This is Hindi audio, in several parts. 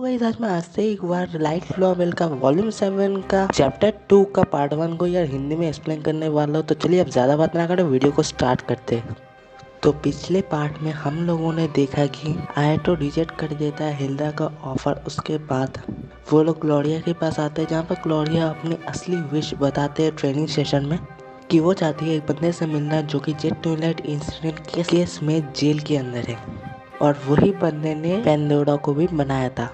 गाइस आज मैं आज से एक बार लाइट फ्लोवेल का वॉल्यूम 7 का चैप्टर 2 का पार्ट 1 को यार हिंदी में एक्सप्लेन करने वाला हूँ। तो चलिए अब ज़्यादा बात ना करें, वीडियो को स्टार्ट करते हैं। तो पिछले पार्ट में हम लोगों ने देखा कि आयटो रिजेक्ट कर देता है हिल्डा का ऑफर। उसके बाद वो लोग ग्लोरिया के पास आते हैं, जहाँ पर ग्लोरिया अपनी असली विश बताते हैं ट्रेनिंग सेशन में कि वो चाहती है एक बंदे से मिलना जो कि जेट ट्विलाइट इंसिडेंट केस में जेल के अंदर है, और वही बंदे ने पेंडोरा को भी बनाया था।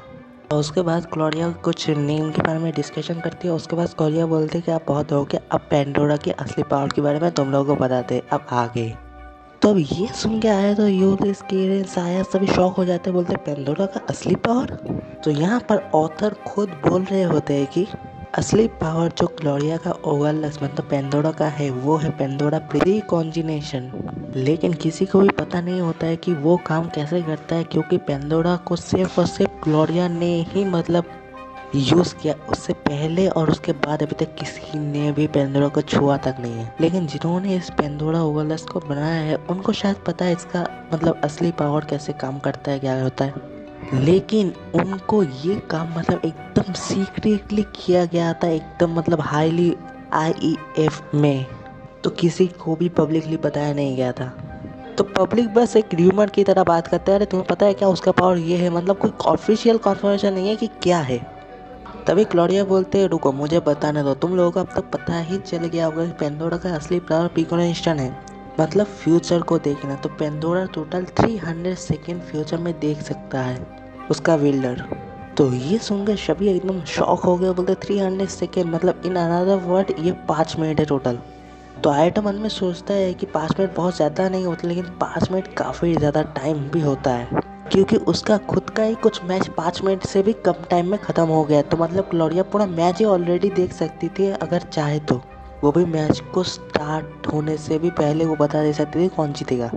और उसके बाद क्लोरिया कुछ नेम के बारे में डिस्कशन करती है। उसके बाद क्लोरिया बोलती है कि आप बहुत हो गया, अब पेंडोरा की असली पावर के बारे में तुम लोगों को बताते, अब आगे। तो अब ये सुन के आया तो यूलिस, केरन, साया सभी शॉक हो जाते, बोलते पेंडोरा का असली पावर। तो यहाँ पर ऑथर खुद बोल रहे होते हैं कि असली पावर जो ग्लोरिया का ओवरलक्स मतलब पेंडोरा का है वो है पेंडोरा प्री कॉन्जिनेशन। लेकिन किसी को भी पता नहीं होता है कि वो काम कैसे करता है, क्योंकि पेंडोरा को सिर्फ और सिर्फ ग्लोरिया ने ही मतलब यूज़ किया। उससे पहले और उसके बाद अभी तक किसी ने भी पेंडोरा को छुआ तक नहीं है। लेकिन जिन्होंने इस पेंडोरा ओवरलक्स को बनाया है उनको शायद पता है इसका मतलब असली पावर कैसे काम करता है, क्या होता है। लेकिन उनको ये काम मतलब एकदम सीक्रेटली किया गया था, एकदम मतलब हाईली आईईएफ में, तो किसी को भी पब्लिकली बताया नहीं गया था। तो पब्लिक बस एक र्यूमर की तरह बात करते हैं, अरे तुम्हें पता है क्या उसका पावर ये है, मतलब कोई ऑफिशियल कन्फर्मेशन नहीं है कि क्या है। तभी क्लोरिया बोलते हैं रुको मुझे बताने दो, तुम लोगों को अब तक पता ही चल गया होगा कि पेंडोरा का असली पावर प्रीकॉन्जिनेशन है, मतलब फ्यूचर को देखना। तो पेंडोरा टोटल 300 सेकेंड फ्यूचर में देख सकता है उसका विल्डर। तो ये सुनकर सभी एकदम शॉक हो गए, बोलते 300 सेकेंड मतलब इन अनदर वर्ड ये 5 मिनट है टोटल। तो आयटो मन में सोचता है कि 5 मिनट बहुत ज़्यादा नहीं होता, लेकिन 5 मिनट काफ़ी ज़्यादा टाइम भी होता है, क्योंकि उसका खुद का ही कुछ मैच 5 मिनट से भी कम टाइम में ख़त्म हो गया। तो मतलब ग्लोरिया पूरा मैच ही ऑलरेडी देख सकती थी अगर चाहे तो, वो भी मैच को स्टार्ट होने से भी पहले वो बता दे सकती थी कौन जीतेगा।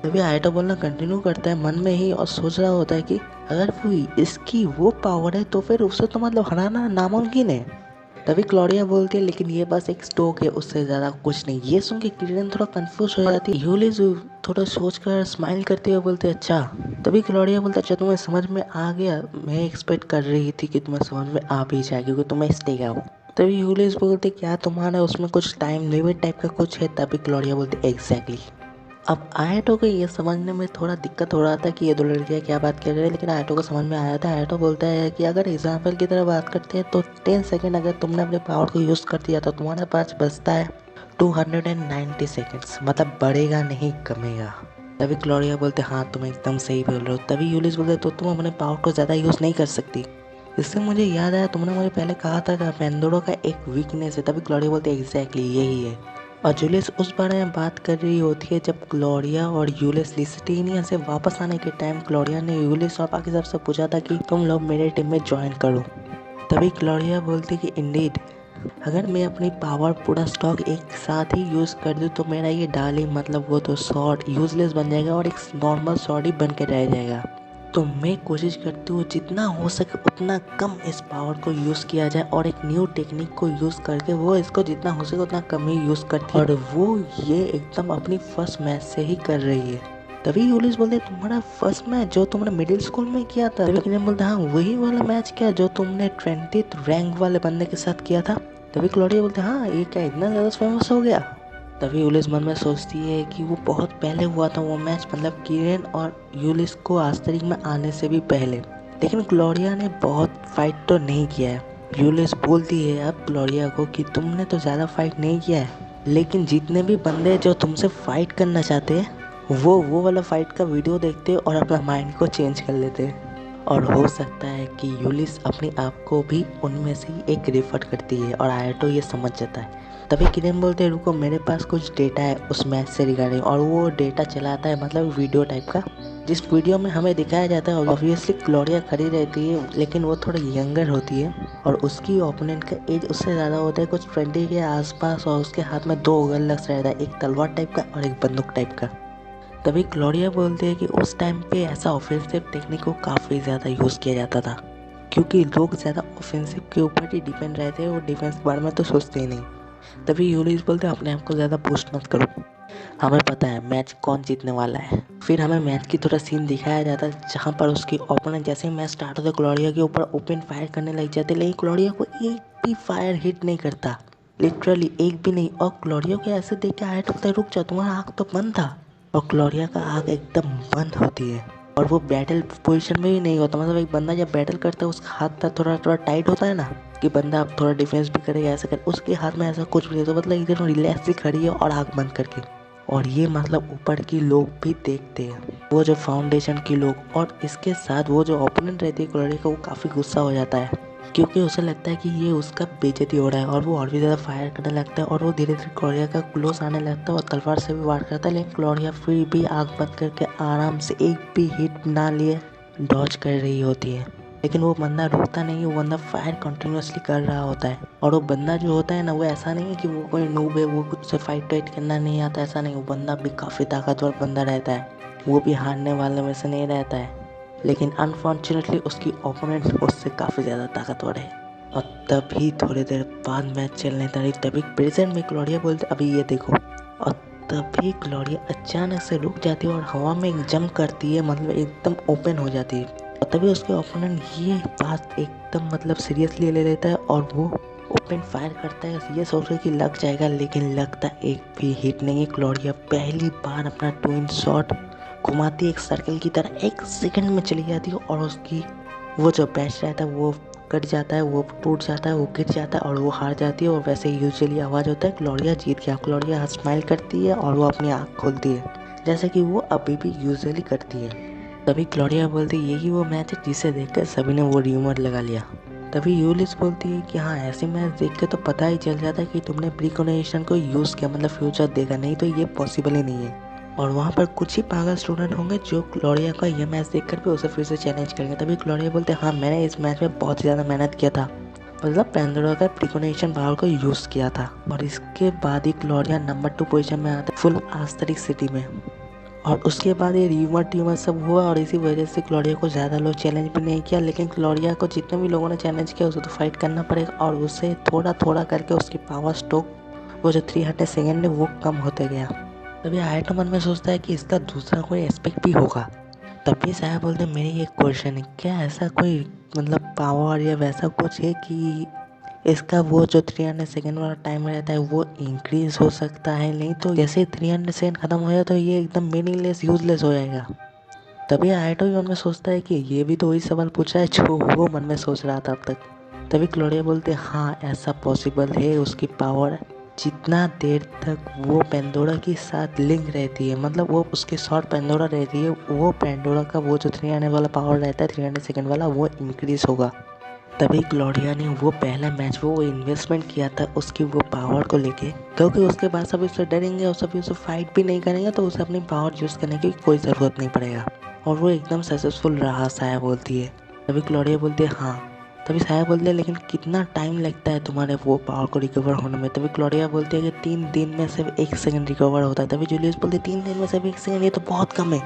तभी आयटो बोलना कंटिन्यू करता है मन में ही और सोच रहा होता है कि अगर वो इसकी वो पावर है तो फिर उसे तो मतलब हराना नामुमकिन है। तभी क्लोरिया बोलती है लेकिन ये बस एक स्टोक है, उससे ज़्यादा कुछ नहीं। ये सुन के किरण थोड़ा कंफ्यूज हो जाती है। यूलिस थोड़ा सोचकर स्माइल करते हुए बोलते अच्छा। तभी क्लोरिया बोलता अच्छा तुम्हें समझ में आ गया, मैं एक्सपेक्ट कर रही थी कि तुम्हें समझ में आ भी जाए क्योंकि तुम्हें स्टे आओ। तभी यूलिस बोलते क्या तुम्हारा उसमें कुछ टाइम लिमिट टाइप का कुछ है। तभी क्लोरिया बोलते एग्जैक्टली। अब आयटो को ये समझने में थोड़ा दिक्कत हो रहा था कि ये दो लड़कियाँ क्या बात कर रही है, लेकिन आयटो को समझ में आया था। आयटो बोलता है कि अगर एग्जाम्पल की तरह बात करते हैं तो 10 सेकेंड अगर तुमने अपने पावर को यूज़ कर दिया तो तुम्हारे पास बचता है 290 सेकेंड्स, मतलब बढ़ेगा नहीं कमेगा। तभी क्लोरिया बोलते हाँ तुम एकदम सही बोल रहे हो। तभी यूलिस बोलते तो तुम अपने पावर को ज़्यादा यूज़ नहीं कर सकती। इससे मुझे याद आया तुमने मुझे पहले कहा था कि पेंडोरा का एक वीकनेस है। तभी क्लोरिया बोलते एग्जैक्टली यही है। और जूलियस उस बारे में बात कर रही होती है जब ग्लोरिया और यूलिस लिस्टिनिया से वापस आने के टाइम क्लोरिया ने यूलिस और बाकी सबसे पूछा था कि तुम लोग मेरे टीम में ज्वाइन करो। तभी क्लोरिया बोलती कि इंडीड अगर मैं अपनी पावर पूरा स्टॉक एक साथ ही यूज़ कर दूँ तो मेरा ये डाली मतलब वो तो शॉट यूजलेस बन जाएगा और एक नॉर्मल शॉट ही बन के रह जाएगा। तो मैं कोशिश करती हूँ जितना हो सके उतना कम इस पावर को यूज़ किया जाए और एक न्यू टेक्निक को यूज़ करके वो इसको जितना हो सके उतना कम ही यूज़ करती है, और वो ये एकदम अपनी फर्स्ट मैच से ही कर रही है। तभी यूलिस बोलते तुम्हारा फर्स्ट मैच जो तुमने मिडिल स्कूल में किया था। तभी किरण बोलते हाँ वही वाला मैच क्या जो तुमने 20th रैंक वाले बंदे के साथ किया था। तभी क्लोरिया बोलते हाँ ये क्या इतना ज़्यादा फेमस हो गया। तभी यूलिस मन में सोचती है कि वो बहुत पहले हुआ था वो मैच, मतलब किरण और यूलिस को आस्टरिक में आने से भी पहले। लेकिन ग्लोरिया ने बहुत फाइट तो नहीं किया है। यूलिस बोलती है अब ग्लोरिया को कि तुमने तो ज़्यादा फाइट नहीं किया है, लेकिन जितने भी बंदे जो तुमसे फाइट करना चाहते हैं वो वाला फाइट का वीडियो देखते हैं और अपना माइंड को चेंज कर लेते हैं। और हो सकता है कि यूलिस अपने आप को भी उनमें से ही एक रेफर करती है और आयटो ये समझ जाता है। तभी किरण बोलते हैं रुको मेरे पास कुछ डेटा है उस मैच से रिगार्डिंग, और वो डेटा चलाता है मतलब वीडियो टाइप का, जिस वीडियो में हमें दिखाया जाता है ऑब्वियसली ग्लोरिया खड़ी रहती है लेकिन वो थोड़ी यंगर होती है और उसकी ओपोनेंट का एज उससे ज़्यादा होता है कुछ 20 के आसपास, और उसके हाथ में 2 गलक्स रहता है, एक तलवार टाइप का और एक बंदूक टाइप का। तभी ग्लोरिया बोलते हैं कि उस टाइम पे ऐसा ऑफेंसिव टेक्निक को काफ़ी ज़्यादा यूज़ किया जाता था, क्योंकि लोग ज़्यादा ऑफेंसिव के ऊपर ही डिपेंड रहते हैं और डिफेंस के बारे में तो सोचते ही नहीं। तभी यूलिस बोलते अपने आप को ज़्यादा बूस्ट मत करो। हमें पता है मैच कौन जीतने वाला है। फिर हमें मैच की थोड़ा सीन दिखाया जाता है जहाँ पर उसकी ओपोनेंट जैसे ही मैच स्टार्ट होता है क्लॉडिया के ऊपर ओपन फायर करने लग जाते, लेकिन क्लॉडिया को एक भी फायर हिट नहीं करता, लिटरली एक भी नहीं। और क्लॉडिया को ऐसे देख के आया टूटता है, रुक जा तुम्हारा आँख तो बंद था। और क्लॉडिया का आँख एकदम बंद होती है और वो बैटल पोजीशन में भी नहीं होता। मतलब एक बंदा जब बैटल करता है उसका हाथ थोड़ा थोड़ा टाइट होता है ना कि बंदा अब थोड़ा डिफेंस भी करेगा ऐसा कर, उसके हाथ में ऐसा कुछ भी नहीं। तो मतलब एकदम रिलैक्स ही खड़ी है और आँख बंद करके। और ये मतलब ऊपर की लोग भी देखते हैं, वो जो फाउंडेशन की लोग। और इसके साथ वो जो ओपोनेंट रहती है क्लॉडिया का, वो काफ़ी गुस्सा हो जाता है क्योंकि उसे लगता है कि ये उसका बेइज्जती हो रहा है। और वो और भी ज़्यादा फायर करने लगता है और वो धीरे धीरे क्लॉडिया का क्लोज आने लगता है और तलवार से भी वार करता है। लेकिन क्लॉडिया फिर भी आँख बंद करके आराम से एक भी हिट ना लिए डॉज कर रही होती है। लेकिन वो बंदा रुकता नहीं है, वो बंदा फायर कंटिन्यूसली कर रहा होता है। और वो बंदा जो होता है ना, वो ऐसा नहीं है कि वो कोई नूब है, वो कुछ से फाइट वाइट करना नहीं आता, ऐसा नहीं। वो बंदा भी काफ़ी ताकतवर बंदा रहता है, वो भी हारने वाले में से नहीं रहता है। लेकिन अनफॉर्चुनेटली उसकी ओपोनेंट उससे काफ़ी ज़्यादा ताकतवर है। और तभी थोड़ी देर बाद मैच चलने लगी, तभी प्रेजेंट में क्लॉडिया बोलते अभी ये देखो। और तभी क्लॉडिया अचानक से रुक जाती है और हवा में एक जंप करती है, मतलब एकदम ओपन हो जाती है। और तभी उसके ओपोनेंट ये बात एकदम मतलब सीरियसली ले लेता है और वो ओपन फायर करता है ये सोच के कि लग जाएगा, लेकिन लगता एक भी हिट नहीं है। क्लॉडिया पहली बार अपना ट्विन शॉट घुमाती एक सर्कल की तरह 1 सेकंड में चली जाती है और उसकी वो जो बैच रहता है वो कट जाता है, वो टूट जाता है, वो गिर जाता है और वो हार जाती है। और वैसे यूजुअली आवाज़ होता है क्लॉडिया जीत गया। क्लॉडिया स्माइल करती है और वो अपनी आँख खोलती है जैसे कि वो अभी भी यूजुअली करती है। तभी क्लॉडिया बोलती है यही वो मैच है जिसे देखकर सभी ने वो र्यूमर लगा लिया। तभी यूलिस बोलती है कि हाँ ऐसे मैच देख के तो पता ही चल जाता है कि तुमने प्रीकॉन्डिशन को यूज़ किया, मतलब फ्यूचर देखा, नहीं तो ये पॉसिबल ही नहीं है। और वहाँ पर कुछ ही पागल स्टूडेंट होंगे जो क्लॉडिया का ये मैच देखकर भी उसे फिर से चैलेंज करेंगे। तभी क्लॉडिया बोलते हैं हाँ मैंने इस मैच में बहुत ज़्यादा मेहनत किया था, मतलब पेंडोरा का प्रीकॉन्डिशन पावर को यूज़ किया था। और इसके बाद ही क्लॉडिया नंबर 2 पोजीशन में आता है फुल आस्तरिक सिटी में। और उसके बाद ये र्यूमर सब हुआ और इसी वजह से क्लॉडिया को ज़्यादा लोग चैलेंज भी नहीं किया। लेकिन क्लॉडिया को जितने भी लोगों ने चैलेंज किया उसे तो फाइट करना पड़ेगा और उसे थोड़ा थोड़ा करके उसकी पावर स्टोक वो जो 300 सेकेंड है वो कम होते गया। तभी आयटो मन में सोचता है कि इसका दूसरा कोई एस्पेक्ट भी होगा। तभी साहब बोलते मेरी एक क्वेश्चन है, क्या ऐसा कोई मतलब पावर या वैसा कुछ है कि इसका वो जो 300 सेकेंड वाला टाइम रहता है वो इंक्रीज हो सकता है? नहीं तो जैसे 300 सेकेंड खत्म हो जाए तो ये एकदम मीनिंगलेस यूजलेस हो जाएगा। तभी आयटो भी मन में सोचता है कि ये भी तो वही सवाल पूछा है जो वो मन में सोच रहा था अब तक। तभी क्लॉडिया बोलते हाँ ऐसा पॉसिबल है, उसकी पावर जितना देर तक वो पेंडोरा के साथ लिंक रहती है, मतलब वो उसके शॉर्ट पेंडोरा रहती है, वो पेंडोरा का वो जो 300 वाला पावर रहता है 300 सेकेंड वाला वो इंक्रीज होगा। तभी क्लॉडिया ने वो पहला मैच वो इन्वेस्टमेंट किया था उसकी वो पावर को लेके, क्योंकि उसके बाद सभी उससे डरेंगे और सभी उससे फाइट भी नहीं करेंगे तो उसे अपनी पावर यूज़ करने की कोई ज़रूरत नहीं पड़ेगा। और वो एकदम सक्सेसफुल रहा, साया बोलती है। तभी क्लॉडिया बोलती है हाँ। तभी साया बोलते हैं लेकिन कितना टाइम लगता है तुम्हारे वो पावर को रिकवर होने में? तभी क्लॉडिया बोलती है कि 3 दिन में सिर्फ 1 सेकंड रिकवर होता है। तभी जूलियस बोलते 3 दिन में सिर्फ 1 सेकंड, ये तो बहुत कम है।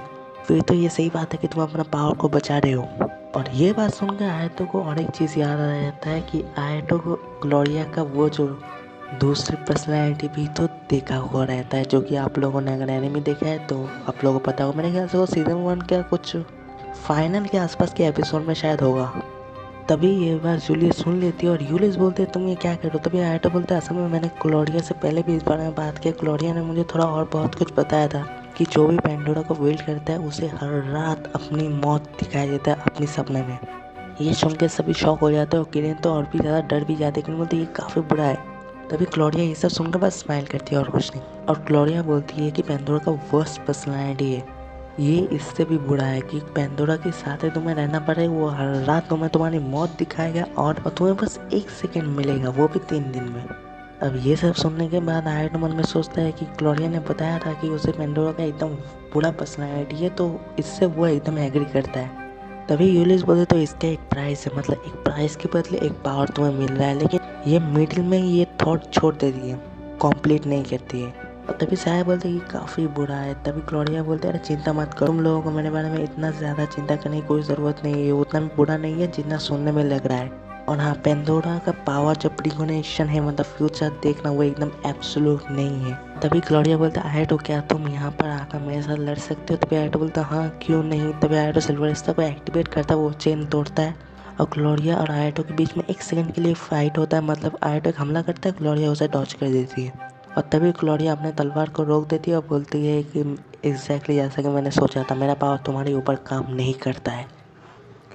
फिर तो ये सही बात है कि तुम अपना पावर को बचा रहे हो। और ये बात सुनकर आयतो को और एक चीज़ याद आ जाता है कि आयतो को क्लॉडिया का वो जो दूसरी पर्सनैलिटी भी तो देखा हुआ रहता है, जो कि आप लोगों ने अगर एनिमे देखा है तो आप लोगों को पता होगा। मेरे ख्याल से वो सीजन 1 का कुछ फाइनल के आसपास के एपिसोड में शायद होगा। तभी ये बात जूलियस सुन लेती है और यूलिस बोलते हैं तुम ये क्या कर रहे हो? तभी आयटो बोलता है असल में मैंने क्लॉडिया से पहले भी इस बारे में बात की, क्लॉडिया ने मुझे थोड़ा और बहुत कुछ बताया था कि जो भी पेंडोरा को विल्ड करता है उसे हर रात अपनी मौत दिखाई देता है अपने सपने में। ये सुन के सभी शॉक हो जाते हैं और किरण तो और भी ज़्यादा डर भी जाते हैं, लेकिन बोलते ये काफ़ी बुरा है। तभी क्लॉडिया ये सब सुनकर बस स्माइल करती है और कुछ नहीं। और क्लॉडिया बोलती है कि पेंडोरा का वर्स्ट पर्सनैलिटी है, ये इससे भी बुरा है कि पेंडोरा के साथ ही तुम्हें रहना पड़ेगा, वो हर रात तुम्हें तुम्हारी मौत दिखाएगा और तुम्हें बस 1 सेकंड मिलेगा, वो भी 3 दिन में। अब ये सब सुनने के बाद आयटो मन में सोचता है कि क्लॉडिया ने बताया था कि उसे पेंडोरा का एकदम बुरा पर्सनैलिटी है, तो इससे वो एकदम एग्री करता है। तभी यूलिस बोले तो इसका एक प्राइस है, मतलब एक प्राइस के बदले एक पावर तुम्हें मिल रहा है, लेकिन ये मिडिल में ये थॉट छोड़ देती है, कंप्लीट नहीं करती है। और तभी साया बोलते कि काफ़ी बुरा है। तभी क्लॉडिया बोलते अरे चिंता मत करो, तुम लोगों को मेरे बारे में इतना ज़्यादा चिंता करने की कोई ज़रूरत नहीं है, ये उतना भी बुरा नहीं है जितना सुनने में लग रहा है। और हाँ, पेंडोरा का पावर जो प्रीकोनेशन है मतलब फ्यूचर देखना वो एकदम एब्सोल्यूट नहीं है। तभी ग्लोरिया बोलता है आयटो क्या तुम यहाँ पर आकर मेरे साथ लड़ सकते हो? तभी आयटो बोलता हाँ क्यों नहीं। तभी आयटो सिल्वर स्टार को एक्टिवेट करता है, वो चेन तोड़ता है और ग्लोरिया और आयटो के बीच में 1 सेकंड के लिए फाइट होता है। मतलब आयटो एक हमला करता है, ग्लोरिया उसे डॉज कर देती है और तभी ग्लोरिया अपने तलवार को रोक देती है और बोलती है कि एग्जैक्टली जैसा कि मैंने सोचा था, मेरा पावर तुम्हारे ऊपर काम नहीं करता है।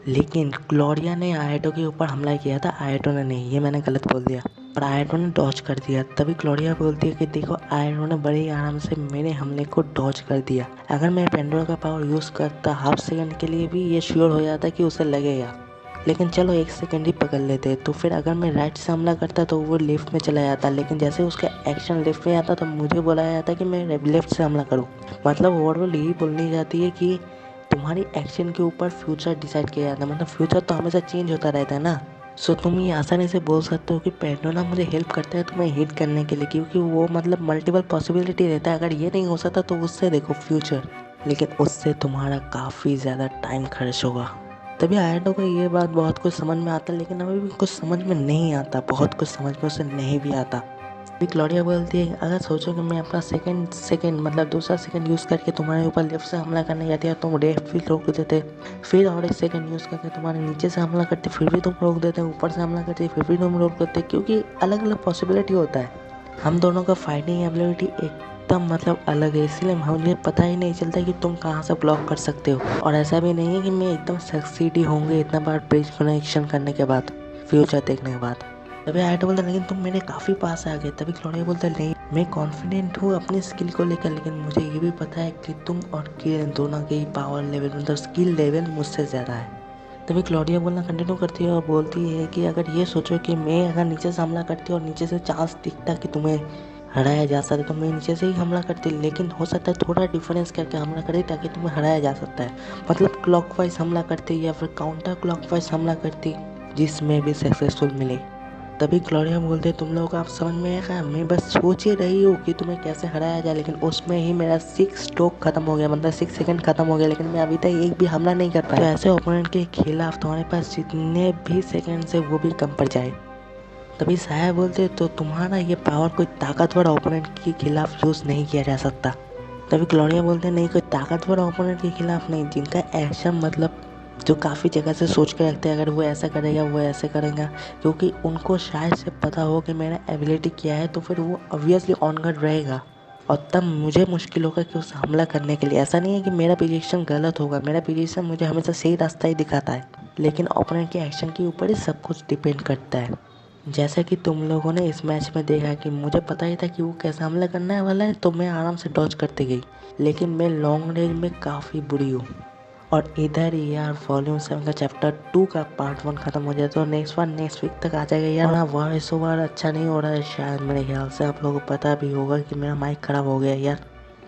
लेकिन ग्लोरिया ने आयटो के ऊपर हमला किया था, आयटो ने नहीं, ये मैंने गलत बोल दिया और आयटो ने डॉज कर दिया। तभी ग्लोरिया बोलती है कि देखो आयटो ने बड़े आराम से मेरे हमले को डॉज कर दिया। अगर मैं पेंडोरा का पावर यूज़ करता हाफ सेकंड के लिए भी ये श्योर हो जाता कि उसे लगेगा, लेकिन चलो 1 सेकंड ही पकड़ लेते। तो फिर अगर मैं राइट से हमला करता तो वो लेफ्ट में चला जाता, लेकिन जैसे उसका एक्शन लेफ्ट में आता तो मुझे बोला जाता कि मैं लेफ्ट से हमला करूँ। मतलब ओवरऑल यही बोलनी जाती है कि तुम्हारी एक्शन के ऊपर फ्यूचर डिसाइड किया जाता है। मतलब फ्यूचर तो हमेशा चेंज होता रहता है ना। सो तुम ये आसानी से बोल सकते हो कि पेंडोरा मुझे हेल्प करता है तुम्हें हिट करने के लिए, क्योंकि वो मतलब मल्टीपल पॉसिबिलिटी रहता है। अगर ये नहीं हो सकता तो उससे देखो फ्यूचर, लेकिन उससे तुम्हारा काफ़ी ज़्यादा टाइम खर्च होगा। तभी आयटो को ये बात बहुत कुछ समझ में आता है, लेकिन अभी भी कुछ समझ में नहीं आता, बहुत कुछ समझ में उसे नहीं भी आता। अभी ग्लोरिया बोलती है अगर सोचो कि मैं अपना सेकंड मतलब दूसरा सेकंड यूज़ करके तुम्हारे ऊपर लेफ्ट से हमला करने जाती है, तुम लेफ्ट भी रोक देते, फिर और 1 सेकंड यूज़ करके तुम्हारे नीचे से हमला करते, फिर भी तुम रोक देते, ऊपर से हमला करते फिर भी तुम रोक देते, क्योंकि अलग अलग पॉसिबिलिटी होता है। हम दोनों का फाइटिंग एबिलिटी एकदम मतलब अलग है, इसलिए मुझे पता ही नहीं चलता कि तुम कहाँ से ब्लॉक कर सकते हो। और ऐसा भी नहीं है कि मैं एकदम सक्सीड ही होंगे इतना बार ब्रिज कनेक्शन करने के बाद, फ्यूचर देखने के बाद। तभी आयटो बोलता लेकिन तुम मेरे काफ़ी पास आ गए। तभी ग्लोरिया बोलता नहीं, मैं कॉन्फिडेंट हूँ अपनी स्किल को लेकर, लेकिन मुझे ये भी पता है कि तुम और किरण दोनों के ही पावर लेवल मतलब स्किल लेवल मुझसे ज़्यादा है। तभी ग्लोरिया बोलना कंटिन्यू करती है और बोलती है कि अगर ये सोचो कि मैं अगर नीचे से हमला करती और नीचे से चांस दिखता कि तुम्हें हराया जा सकता है तो मैं नीचे से ही हमला करती, लेकिन हो सकता है थोड़ा डिफरेंस करके हमला करती ताकि तुम्हें हराया जा सकता है। मतलब क्लॉकवाइज हमला करती या फिर काउंटर क्लॉकवाइज हमला करती जिसमें भी सक्सेसफुल मिले। तभी ग्लोरिया बोलते तुम लोग को आप समझ में आएगा, मैं बस सोच ही रही हूँ कि तुम्हें कैसे हराया जाए, लेकिन उसमें ही मेरा 6 स्ट्रोक खत्म हो गया, मतलब 6 सेकंड खत्म हो गया, लेकिन मैं अभी तक एक भी हमला नहीं कर पाया। तो ऐसे ओपोनेंट के खिलाफ तुम्हारे पास जितने भी सेकंड से वो भी कम पड़ जाए। तभी साया बोलते तो तुम्हारा ये पावर कोई ताकतवर ओपोनेंट के खिलाफ यूज़ नहीं किया जा सकता। तभी ग्लोरिया बोलते नहीं, कोई ताकतवर ओपोनेंट के खिलाफ नहीं, जिनका एक्शन मतलब जो काफ़ी जगह से सोच के रखते हैं अगर वो ऐसा करेगा वो ऐसे करेगा, क्योंकि उनको शायद से पता हो कि मेरा एबिलिटी क्या है, तो फिर वो ऑब्वियसली ऑन गार्ड रहेगा और तब मुझे मुश्किल होगा कि उसे हमला करने के लिए। ऐसा नहीं है कि मेरा पोजीशन गलत होगा, मेरा पोजीशन मुझे हमेशा सही रास्ता ही दिखाता है, लेकिन ओपोनेंट के एक्शन के ऊपर ही सब कुछ डिपेंड करता है। जैसा कि तुम लोगों ने इस मैच में देखा कि मुझे पता ही था कि वो कैसा हमला करने वाला है, तो मैं आराम से डॉज करते गई, लेकिन मैं लॉन्ग रेंज में काफ़ी बुरी हूँ। और इधर ही यार वॉल्यूम 7 का चैप्टर 2 का पार्ट 1 खत्म हो जाए तो नेक्स्ट वीक तक आ जाएगा यार। हाँ, वॉइस ओवर अच्छा नहीं हो रहा है शायद, मेरे ख्याल से आप लोगों को पता भी होगा कि मेरा माइक ख़राब हो गया यार,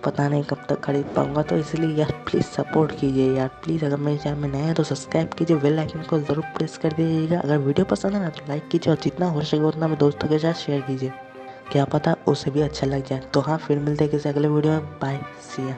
पता नहीं कब तक खरीद पाऊंगा, तो इसलिए यार प्लीज़ सपोर्ट कीजिए यार प्लीज़। अगर मेरे चैनल में नए हैं तो सब्सक्राइब कीजिए, बेल आइकन को ज़रूर प्रेस कर दीजिएगा। अगर वीडियो पसंद है ना तो लाइक कीजिए और जितना हो सके उतना मेरे दोस्तों के साथ शेयर कीजिए, क्या पता उसे भी अच्छा लग जाए। तो हाँ, फिर मिलते हैं किसी अगले वीडियो में, बाय, सी या।